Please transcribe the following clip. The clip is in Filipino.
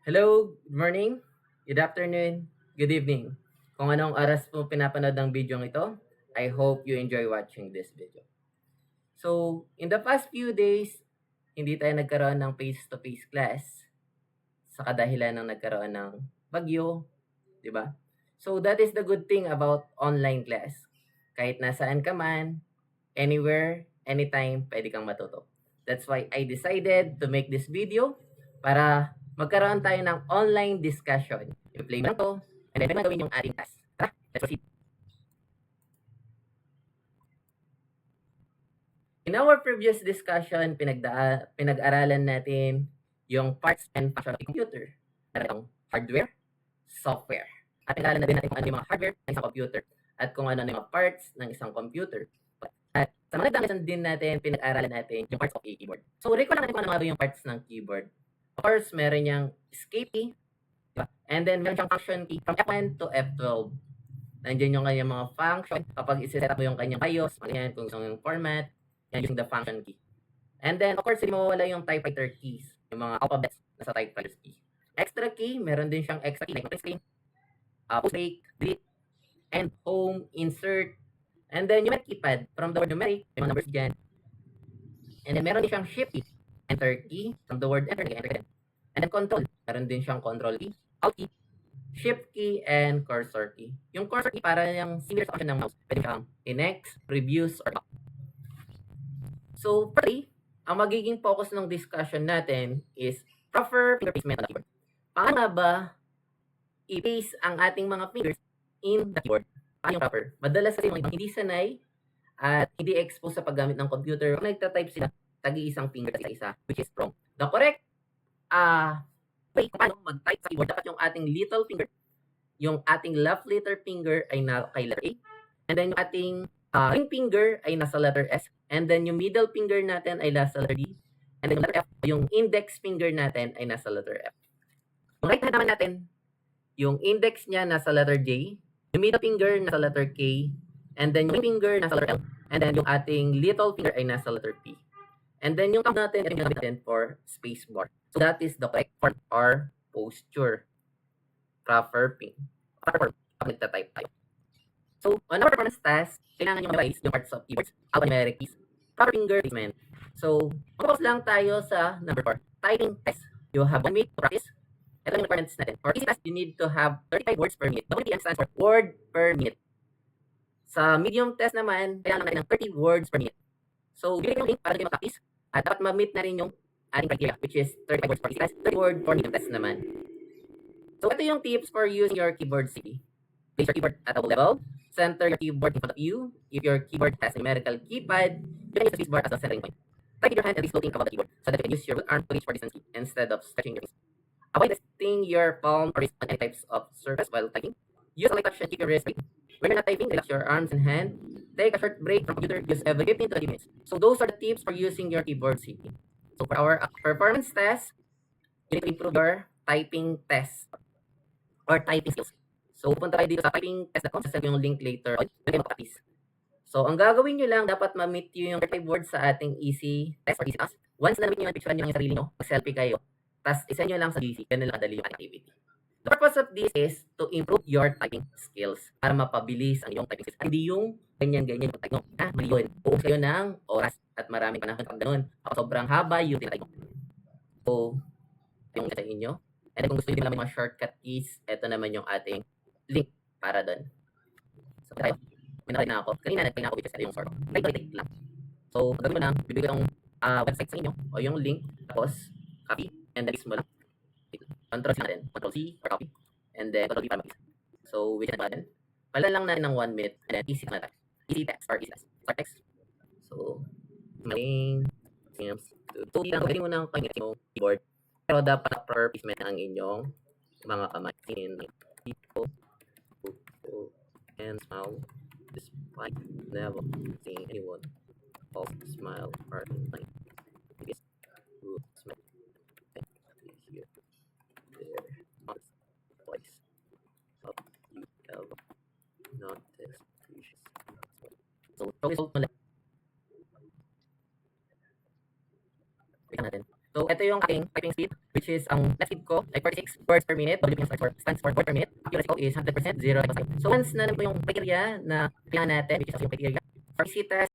Hello, good morning, good afternoon, good evening. Kung anong oras po pinapanood ng video ito, I hope you enjoy watching this video. So, in the past few days, hindi tayo nagkaroon ng face-to-face class sa kadahilan ng nagkaroon ng bagyo, di ba? So, that is the good thing about online class. Kahit nasaan ka man, anywhere, anytime, pwede kang matuto. That's why I decided to make this video para magkaroon tayo ng online discussion. I-play mo lang to, and then gawin yung ating task. Tara, let's proceed. In our previous discussion, pinag-aralan natin yung parts and function of a computer. Yung hardware, software. At pinag-aralan na din natin kung ano yung mga hardware ng isang computer at kung ano yung mga parts ng isang computer. At sa mga lesson din natin, pinag-aralan natin yung parts of a keyboard. So, recall lang natin kung ano yung parts ng keyboard. Of course, meron yung escape key, diba? And then meron siyang function key from F1 to F12. Nandiyan yung kanyang mga function. Kapag isi-set up mo yung kanyang BIOS, ganyan, kung gusto yung format, yan using the function key. And then, of course, hindi mawawala yung typewriter keys, yung mga alphabets na sa typewriter key. Extra key, meron din siyang extra key, like screen, post break, delete, and home, insert, and then numeric keypad, from the word numeric, may mga numbers dyan. And then meron din siyang shift key, enter key, from the word enter, enter din. And then control, meron din siyang control key, alt key, shift key, and cursor key. Yung cursor key para yung similar sa function ng mouse. Pwede siyang in-X, reviews, or back. So, firstly, ang magiging focus ng discussion natin is proper finger placement on the keyboard. Paano nga ba i-place ang ating mga fingers in the keyboard? Paano yung proper? Madalas kasi mga ibang hindi sanay at hindi exposed sa paggamit ng computer. Kung nagtatype sila, tagi-isang finger sa isa, which is wrong. The correct way kung paano mag-type sa keyboard, dapat yung ating little finger, yung ating left letter finger ay na kay letter A, and then yung ating ring finger ay nasa letter S, and then yung middle finger natin ay nasa letter D, and then yung letter F, yung index finger natin ay nasa letter F. Yung right hand naman natin, yung index niya nasa letter J, yung middle finger nasa letter K, and then yung ring finger nasa letter L, and then yung ating little finger ay nasa letter P. And then yung thumb natin, ito yung ginamit natin for space bar. So that is the correct form or posture. Proper form pag nagta-type tayo. So, on our performance task, kailangan nyo memorize yung parts of keyboards, alphanumeric keys, proper finger placement. So, mag-focus lang tayo sa number 4, typing test. You have 1 minute to practice. Ito yung requirements natin. For easy task, you need to have 35 words per minute. WPM stands for word per minute. Sa medium test naman, kailangan natin ng 30 words per minute. So, bigyan yung link para kayo mag-practice. At dapat ma-meet na rin yung ating criteria, which is 35 words for easy test, 30 word for medium test naman. So, ito yung tips for using your keyboard CD. Place your keyboard at a level. Center your keyboard in front of you. If your keyboard has a numerical keypad, you can use the spacebar as the centering point. Type with your hand at least floating above the keyboard so that you can use your arm to reach for distance key instead of stretching your wrist. Avoid resting your palm or wrist on any types of surface while typing. Use a light touch and keep your wrist straight. When you're not typing, relax your arms and hand. Take a short break from computer use every 15 to 30 minutes. So those are the tips for using your keyboard CD. So for our performance test, you need to improve your typing test or typing skills. So punta kayo dito sa typingtest.com, sasend yung link later on, pwede mag-practice. So ang gagawin nyo lang, dapat ma-meet yung 35 words sa ating easy test or easy task. Once na na-meet nyo, picturean nyo yung sarili nyo, mag-selfie kayo, tapos isend nyo lang sa GC, ganun lang kadali yung activity. The purpose of this is to improve your typing skills para mapabilis ang iyong typing skills. Hindi yung ganyan-ganyan yung type mo. Mali yun. Buong kayo ng oras at maraming panahon pag ganun. Sobrang haba yung tinatay mo. So, yung sa inyo. And kung gusto nyo din naman yung mga shortcut keys, ito naman yung ating link para doon. So, tayo. May nakita na ako. Kanina nagpay na ako because ito yung sort. Right lang. So, gagawin mo lang, bibigay ko yung website sa inyo o yung link, tapos copy, and then mo lang. Control C natin. Control C or copy. And then Control V para mag-isa. So, wait natin. Pala lang natin ng 1 minute and then easy na tayo. Easy text or easy text. Start text. So, maling sims. So, pwede mo nang kanyang yung keyboard. Pero dapat proper placement ang inyong mga kamay. People and smile despite never seeing anyone else smile or like this would smile and hear their honest voice of you ever notice precious. So, result mo lang. Tingnan natin. So, So, ito yung aking typing speed, which is ang net speed ko ay 46 words per minute. WPM stands for word per minute. Accuracy ko is 100%, 0. So, once na po yung criteria na kailangan natin, which is yung criteria for PC test,